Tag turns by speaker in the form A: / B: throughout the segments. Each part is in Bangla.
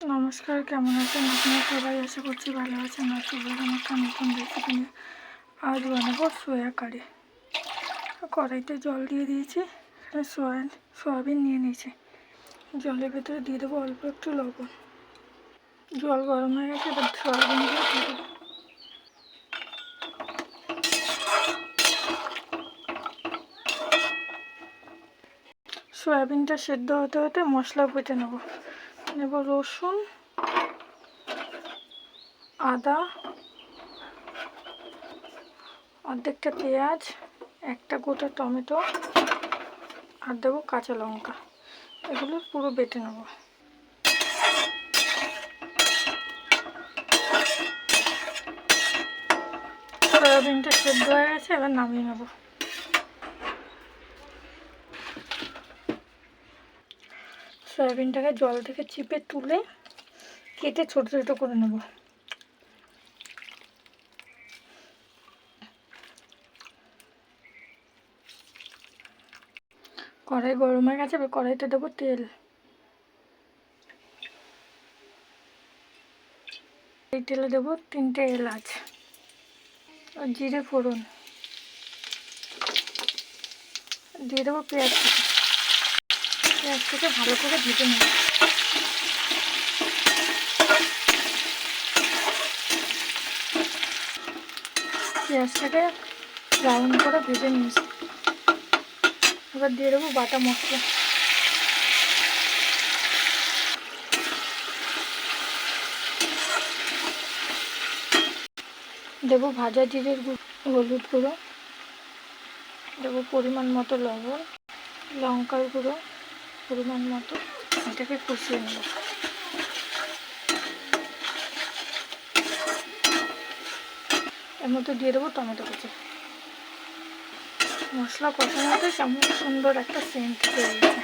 A: নমস্কার, কেমন আছেন আপনারা সবাই? আশা করছি ভালো আছেন। আর চলে এলাম একটা নতুন রেসিপি নিয়ে। আজ বানাবো সোয়া কারি। কড়াইতে জল দিয়ে দিয়েছি, সয়াবিন নিয়ে নিয়েছি। জলের ভেতরে দিয়ে দেবো অল্প একটু লবণ। জল গরম হয়ে গেছে, এবার সয়াবিনগুলো দিয়ে দেবো। সয়াবিনটা সেদ্ধ হতে হতে মশলা বেটে নেব রসুন, আদা, অর্ধেকটা পেঁয়াজ, একটা গোটা টমেটো আর দেবো কাঁচা লঙ্কা। এগুলো পুরো বেটে নেব। সয়াবিনটা সেদ্ধ হয়ে গেছে, এবার নামিয়ে নেব। সয়াবিনটাকে জল থেকে চিপে তুলে কেটে ছোট ছোট করে নেব। কড়াই গরম হয়ে গেছে, এবার কড়াইতে দেবো তেল। এই তেলে দেবো 3টে এলাচ আর জিরে ফোড়ন। দিয়ে দেবো পেঁয়াজটাকে ভালো করে ভেজে নেব। পেঁয়াজটাকে ব্রাউন করে ভেজে নিয়েছি। এবার দিয়ে দেবো বাটা মশলা। দেবো ভাজা জিরের গুঁড়ো, হলুদ গুঁড়ো, দেবো পরিমাণ মতো লবণ, লঙ্কার গুঁড়ো পরিমাণ মতো। এটাকে কষিয়ে নেব। এর মধ্যে দিয়ে দেবো টমেটো কুচি। মশলা কষানোতে কেমন সুন্দর একটা সেন্ট বেরিয়েছে।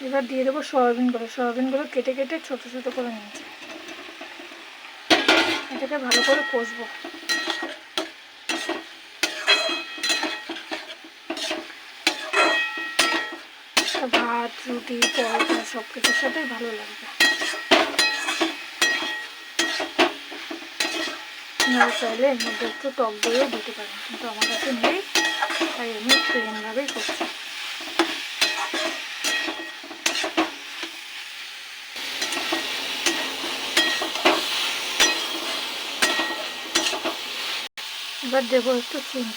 A: এবার দিয়ে দেবো সয়াবিনগুলো কেটে কেটে ছোট ছোট করে নিয়েছি। এটাকে ভালো করে কষবো। ভাত, রুটি, পরোটা সব কিছুর সাথেই ভালো লাগবে। আপনারা চাইলে এর মধ্যে একটু টক দইও দিতে পারেন, কিন্তু আমার কাছে নেই, তাই আমি প্লেনভাবেই করছি। এবার দেবো একটু চিনি।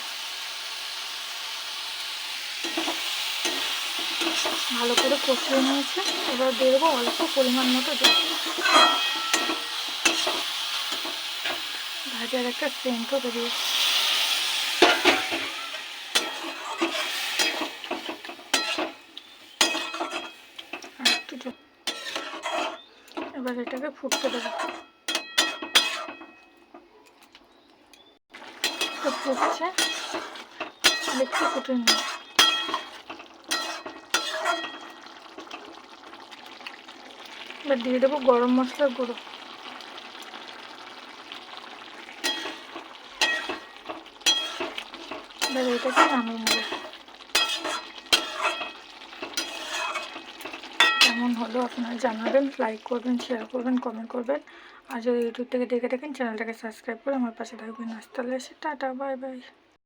A: ভালো করে কষিয়ে নিয়েছি। এবার দিয়ে দেবো অল্প পরিমাণ মতো জল। ভাজার একটা সেন্টও বেরিয়েছে। আর একটু জল। এবার এটাকে ফুটতে দেবো। তো ফুটছে, একটু ফুটে নিই। এবার দিয়ে দেবো গরম মশলার গুঁড়ো। এবার এটাকে নামিয়ে নেব। কেমন হলো আপনারা জানাবেন, লাইক করবেন, শেয়ার করবেন, কমেন্ট করবেন। আর যদি ইউটিউব থেকে দেখে থাকেন চ্যানেলটাকে সাবস্ক্রাইব করে আমার পাশে থাকবেন। আজ তাহলে টাটা, বাই বাই।